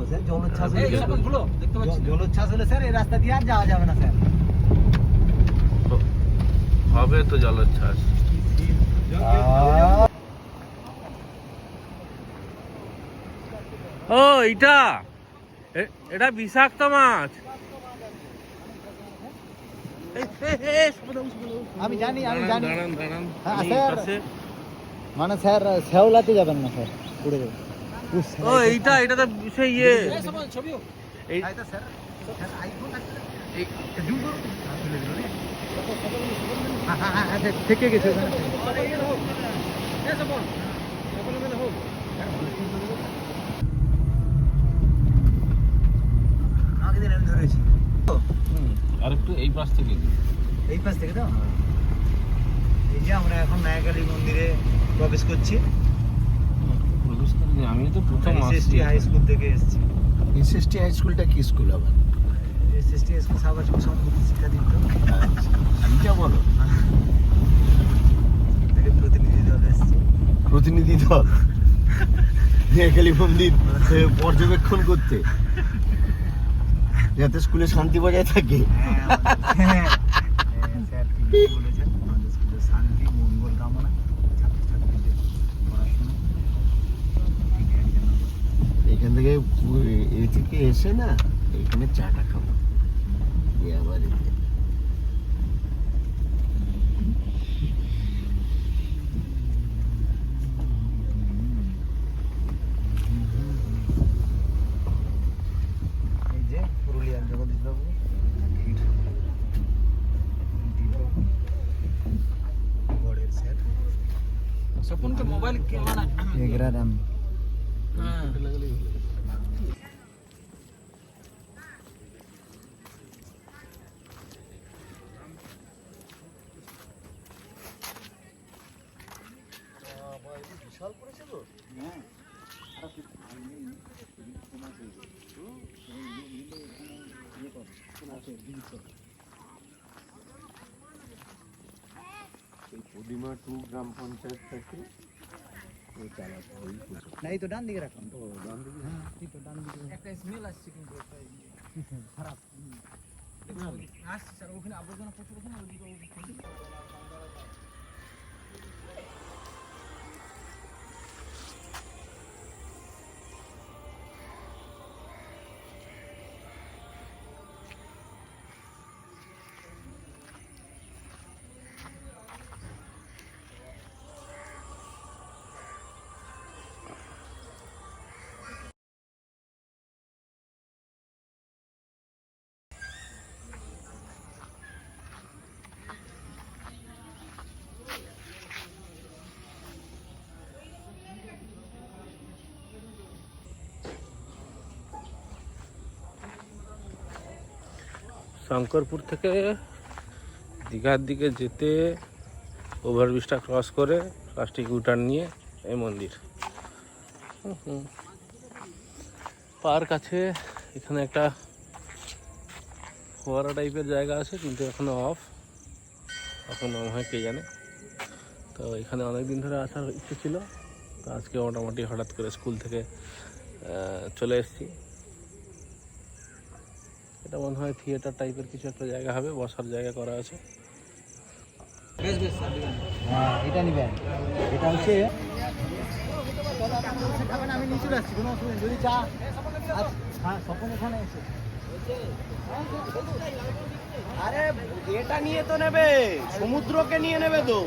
Sir জলোচ্ছ্বাস জলোচ্ছ্বাস হলে স্যার এই রাস্তা দিয়ে আর যাওয়া যাবে না স্যার। হবে তো জলোচ্ছ্বাস। ও এটা বিষাক্ত মাছ। আমি জানি দাঁড়ান হ্যাঁ স্যার, মানে স্যার শ্যাওলাতে যাবেন না স্যার, পড়ে যাবেন। ও এটা তো সেই ইয়ে থেকে গেছে ধরেছি। আর একটু এই পাশ থেকে তো এই যে আমরা এখন নায়াকালী মন্দিরে প্রবেশ করছি। আমি তো প্রথম এসএসটি হাই স্কুল থেকে এসেছি। এসএসটি হাই স্কুলটা কি স্কুল আবার? এসএসটি হাই স্কুল সাবাজ সম্পূর্ণ শিক্ষা দিত। এইটা বলো, থেকে প্রতিনিধি দল এসেছি। প্রতিনিধি দল নায়াকালী মন্দির পর্যবেক্ষণ করতে, যাতে স্কুলে শান্তি বজায় থাকে। স্যার ঠিক বলেছেন, আমাদের স্কুলের শান্তি মঙ্গল কামনা, ছাত্রছাত্রীদের পড়াশোনা ঠিকঠাক যেন। এখান থেকে এ থেকে এসে না এখানে চাটা খাবো, আবার এই যে পুরুলিয়ার জগদীশ বাবু বড়ের স্যার সপনকে মোবাইল কেমন এগরা রাম। বিশাল করেছে তো। পূর্ণিমা 2 গ্রাম পঞ্চায়েত থেকে না এই তো ডান দিকে রাখুন। ডান দিকে। হ্যাঁ এই তো ডান দিকে। একটা স্মেল আসছে কিন্তু একটা খারাপ। আসছে স্যার, ওখানে আবর্জনা প্রচুর, ওখানে শঙ্করপুর থেকে দীঘার দিকে যেতে ওভারব্রিজটা ক্রস করে প্লাস্টিক উটার নিয়ে এই মন্দির। পার্ক আছে এখানে, একটা ফোয়ারা টাইপের জায়গা আছে কিন্তু এখনো অফ, এখন হয় কে জানে। তো এখানে অনেকদিন ধরে আসার ইচ্ছে ছিল, তো আজকে মোটামুটি হঠাৎ করে স্কুল থেকে চলে এসেছি। এটা মনে হয় থিয়েটার টাইপের কিছু একটা জায়গা হবে, বসার জায়গা করা আছে। হ্যাঁ এটা নিবেন, এটা হচ্ছে আমি নিচে আসছি, কোনো অসুবিধা নেই। যদি চা হ্যাঁ স্বপন এখানে এসে আরে এটা নিয়ে তো নেবে, সমুদ্রকে নিয়ে নেবে তো।